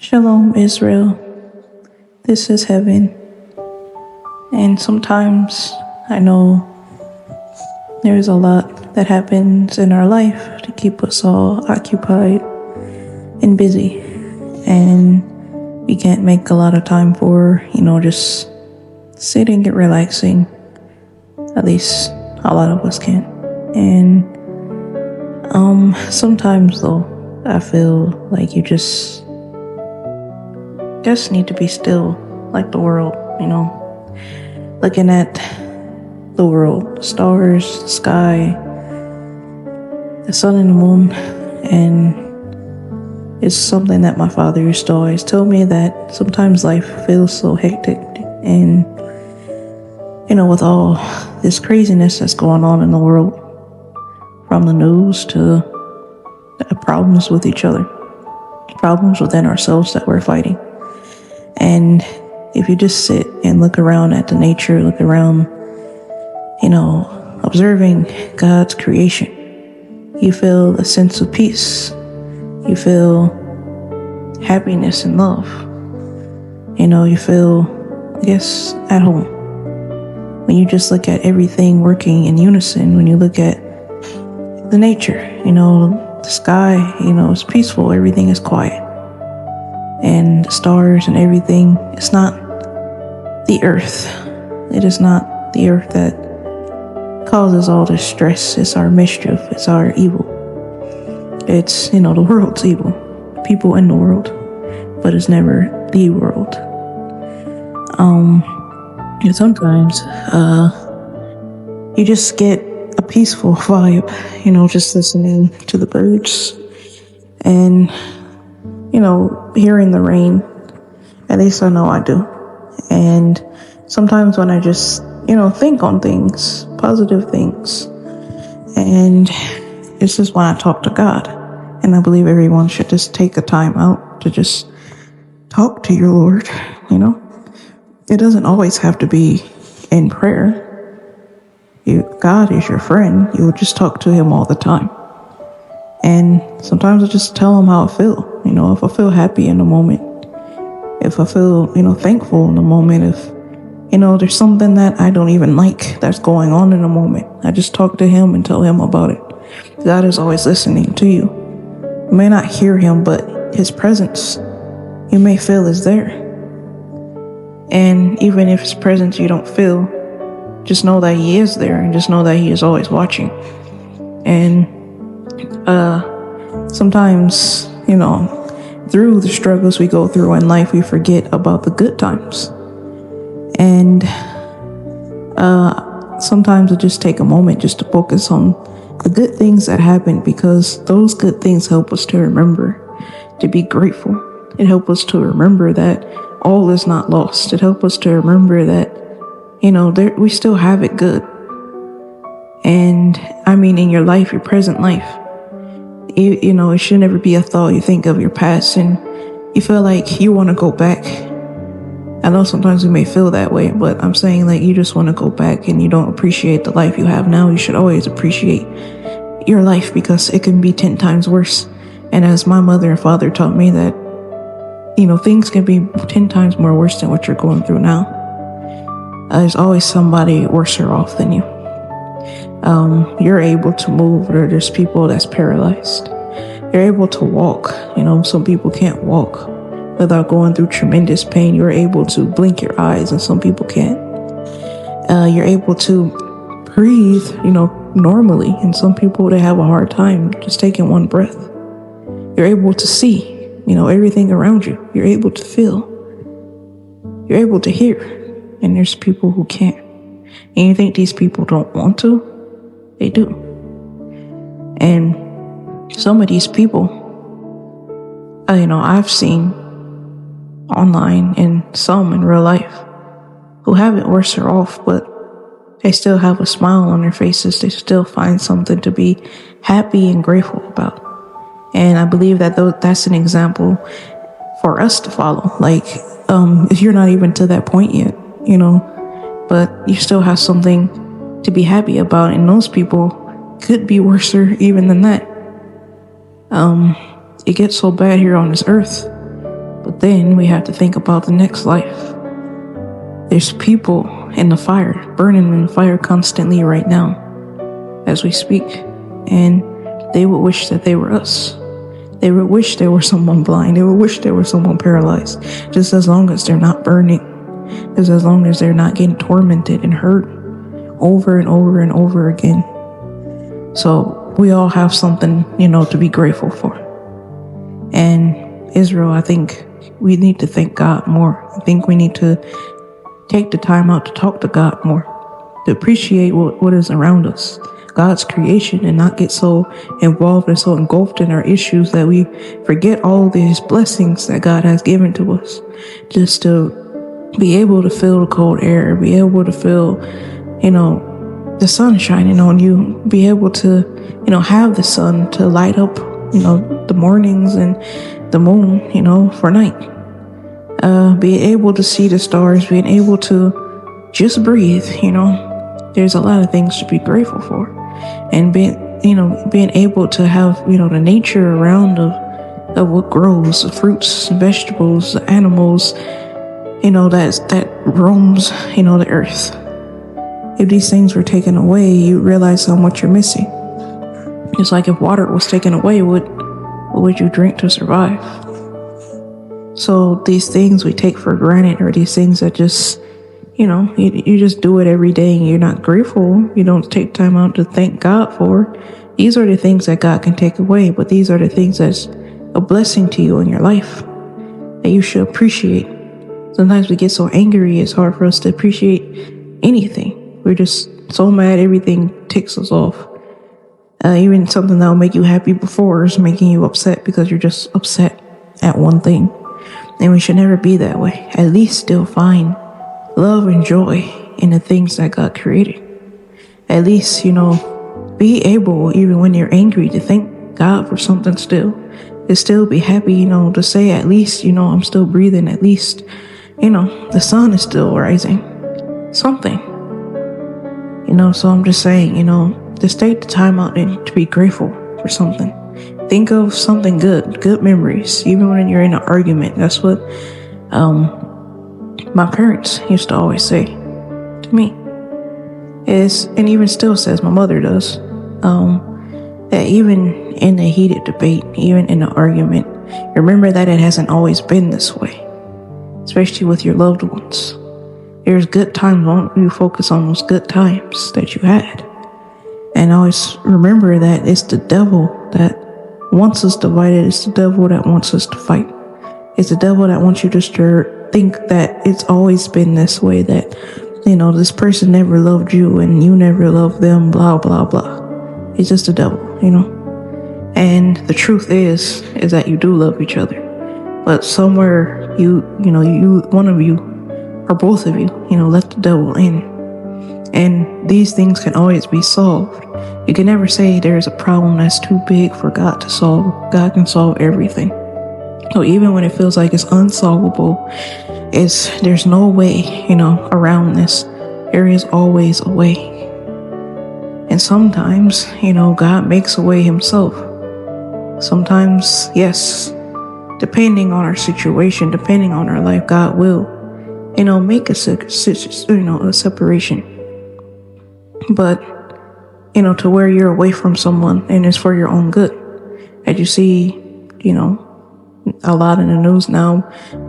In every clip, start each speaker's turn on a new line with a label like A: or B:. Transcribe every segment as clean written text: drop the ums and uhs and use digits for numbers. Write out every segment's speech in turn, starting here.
A: Shalom, Israel. This is heaven. And sometimes I know there's a lot that happens in our life to keep us all occupied and busy. And we can't make a lot of time for, just sitting and relaxing. At least a lot of us can. And sometimes though, I feel like you just need to be still, like the world, looking at the world, the stars, the sky, the sun and the moon. And it's something that my father used to always tell me, that sometimes life feels so hectic, and with all this craziness that's going on in the world, from the news to the problems with each other, problems within ourselves that we're fighting. And if you just sit and look around at the nature, look around, observing God's creation, you feel a sense of peace. You feel happiness and love. You feel, at home. When you just look at everything working in unison, when you look at the nature, the sky, it's peaceful, everything is quiet. And the stars and everything, it's not the earth. It is not the earth that causes all this stress. It's our mischief. It's our evil. It's, the world's evil. People in the world. But it's never the world. And sometimes, you just get a peaceful vibe, just listening to the birds and, hearing the rain. At least I know I do. And sometimes when I just, think on things, positive things, and it's just when I talk to God. And I believe everyone should just take a time out to just talk to your Lord, It doesn't always have to be in prayer. God is your friend. You would just talk to him all the time. And sometimes I just tell him how I feel. If I feel happy in the moment, if I feel, thankful in the moment, if, there's something that I don't even like that's going on in the moment, I just talk to him and tell him about it. God is always listening to you. You may not hear him, but his presence, you may feel, is there. And even if his presence you don't feel, just know that he is there, and just know that he is always watching. And sometimes, through the struggles we go through in life, we forget about the good times. And sometimes it just take a moment just to focus on the good things that happen, because those good things help us to remember to be grateful. It helps us to remember that all is not lost. It helps us to remember that, we still have it good. And in your life, your present life, it should never be a thought you think of your past and you feel like you want to go back. I know sometimes we may feel that way, but I'm saying you just want to go back and you don't appreciate the life you have now. You should always appreciate your life, because it can be 10 times worse. And as my mother and father taught me, that, things can be 10 times more worse than what you're going through now. There's always somebody worse off than you. You're able to move, or there's people that's paralyzed. You're able to walk. Some people can't walk without going through tremendous pain. You're able to blink your eyes, and some people can't. You're able to breathe, normally, and some people, they have a hard time just taking one breath. You're able to see, everything around you. You're able to feel. You're able to hear, and there's people who can't. And you think these people don't want to? They do. And some of these people, I've seen online and some in real life who have it worse off, but they still have a smile on their faces. They still find something to be happy and grateful about. And I believe that that's an example for us to follow. If you're not even to that point yet, but you still have something to be happy about, and those people could be worse even than that. It gets so bad here on this earth, but But then we have to think about the next life. There's people in the fire, burning in the fire constantly right now as we speak. And they would wish that they were us. They would wish they were someone blind. They would wish they were someone paralyzed. Just as long as they're not burning. Just as long as they're not getting tormented and hurt over and over and over again. So we all have something, to be grateful for. And Israel, I think we need to thank God more. I think we need to take the time out to talk to God more, to appreciate what is around us, God's creation, and not get so involved and so engulfed in our issues that we forget all these blessings that God has given to us. Just to be able to feel the cold air, be able to feel, the sun shining on you, be able to, have the sun to light up, the mornings and the moon, for night. Being able to see the stars, being able to just breathe, there's a lot of things to be grateful for. And being able to have, the nature around of what grows, the fruits, vegetables, the animals, that roams, the earth. If these things were taken away, you realize how much you're missing. It's like if water was taken away, what would you drink to survive? So these things we take for granted, or these things that just, you just do it every day and you're not grateful. You don't take time out to thank God for. These are the things that God can take away, but these are the things that's a blessing to you in your life that you should appreciate. Sometimes we get so angry, it's hard for us to appreciate anything. We're just so mad, everything ticks us off. Even something that will make you happy before is making you upset because you're just upset at one thing. And we should never be that way. At least still find love and joy in the things that God created. At least, be able, even when you're angry, to thank God for something still. To still be happy, to say at least, I'm still breathing. At least, the sun is still rising. Something. So I'm just saying, just take the time out and to be grateful for something. Think of something good memories, even when you're in an argument. That's what my parents used to always say to me. And even still says, my mother does, that even in a heated debate, even in an argument, remember that it hasn't always been this way, especially with your loved ones. There's good times, won't you focus on those good times that you had? And always remember that it's the devil that wants us divided. It's the devil that wants us to fight. It's the devil that wants you just to think that it's always been this way, that, this person never loved you and you never loved them, blah, blah, blah. It's just the devil, And the truth is that you do love each other. But somewhere you one of you, or both of you, let the devil in. And these things can always be solved. You can never say there's a problem that's too big for God to solve. God can solve everything. So even when it feels like it's unsolvable, there's no way, around this. There is always a way. And sometimes, God makes a way himself. Sometimes, yes, depending on our situation, depending on our life, God will, make a separation. But, to where you're away from someone and it's for your own good. As you see, a lot in the news now,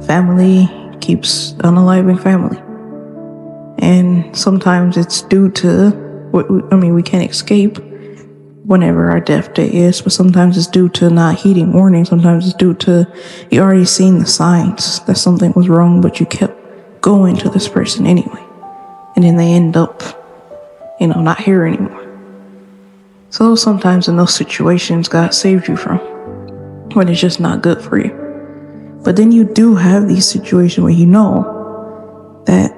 A: family keeps unaliving family. And sometimes it's due to, we can't escape whenever our death day is, but sometimes it's due to not heeding warnings. Sometimes it's due to you already seen the signs that something was wrong, but you kept going to this person anyway. And then they end up, not here anymore. So sometimes in those situations, God saved you from when it's just not good for you. But then you do have these situations where that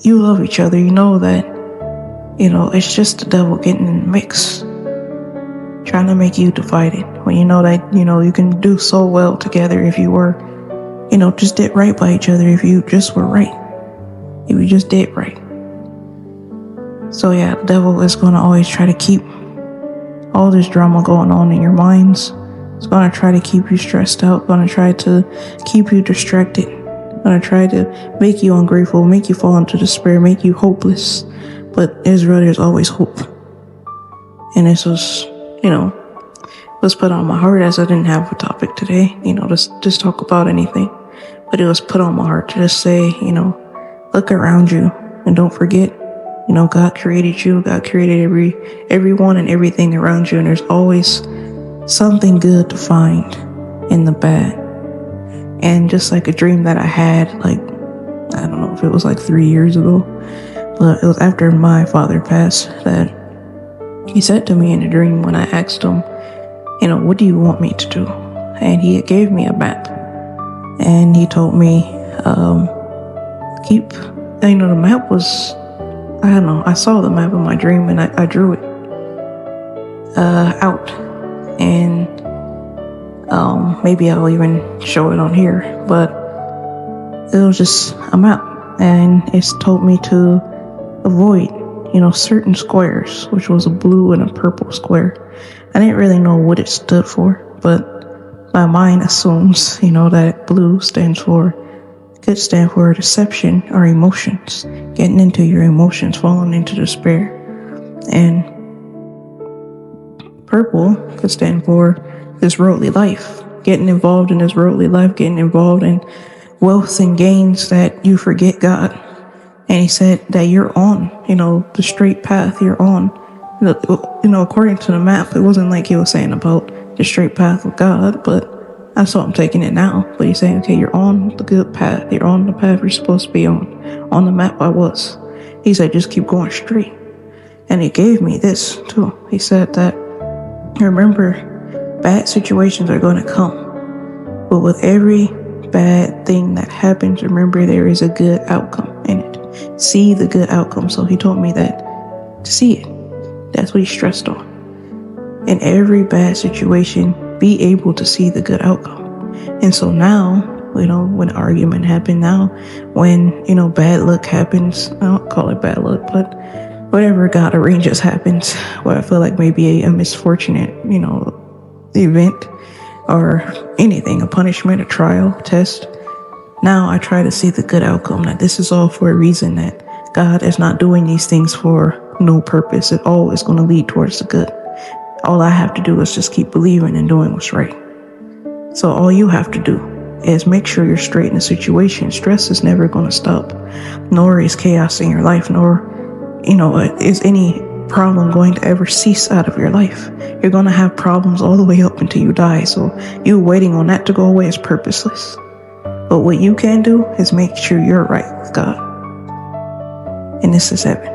A: you love each other. That, it's just the devil getting in the mix, trying to make you divided. When that, you can do so well together if you were, just did right by each other, if you just were right. If you just did right. So yeah, the devil is going to always try to keep all this drama going on in your minds, It's going to try to keep you stressed out, going to try to keep you distracted, going to try to make you ungrateful, make you fall into despair, make you hopeless. But Israel, there's always hope. And this was, was put on my heart, as I didn't have a topic today, to just talk about anything. But it was put on my heart to just say, look around you and don't forget, God created you. God created everyone and everything around you. And there's always something good to find in the bad. And just like a dream that I had, I don't know if it was 3 years ago, but it was after my father passed that he said to me in a dream when I asked him, what do you want me to do? And he gave me a map. And he told me, the map was, I saw the map in my dream and I drew it out. And maybe I'll even show it on here, but it was just a map. And it's told me to avoid, certain squares, which was a blue and a purple square. I didn't really know what it stood for, but my mind assumes, that blue could stand for deception or emotions, getting into your emotions, falling into despair. And purple could stand for this worldly life, getting involved in this worldly life, getting involved in wealth and gains that you forget God. And he said that you're on, the straight path. You're on, according to the map. It wasn't like he was saying about the straight path of God, but that's how I'm taking it now. But he's saying, okay, you're on the good path. You're on the path you're supposed to be on. On the map I was. He said, just keep going straight. And he gave me this too. He said that, remember, bad situations are going to come. But with every bad thing that happens, remember, there is a good outcome in it. See the good outcome. So he told me that to see it. That's what he stressed on. In every bad situation, be able to see the good outcome. And so now, when an argument happened, now when, bad luck happens, I don't call it bad luck, but whatever God arranges happens, where I feel like maybe a misfortunate, event or anything, a punishment, a trial, test. Now I try to see the good outcome, that this is all for a reason, that God is not doing these things for no purpose. It all is going to lead towards the good. All I have to do is just keep believing and doing what's right. So all you have to do is make sure you're straight in the situation. Stress is never going to stop, nor is chaos in your life, nor, is any problem going to ever cease out of your life. You're going to have problems all the way up until you die. So you waiting on that to go away is purposeless. But what you can do is make sure you're right with God. And this is heaven.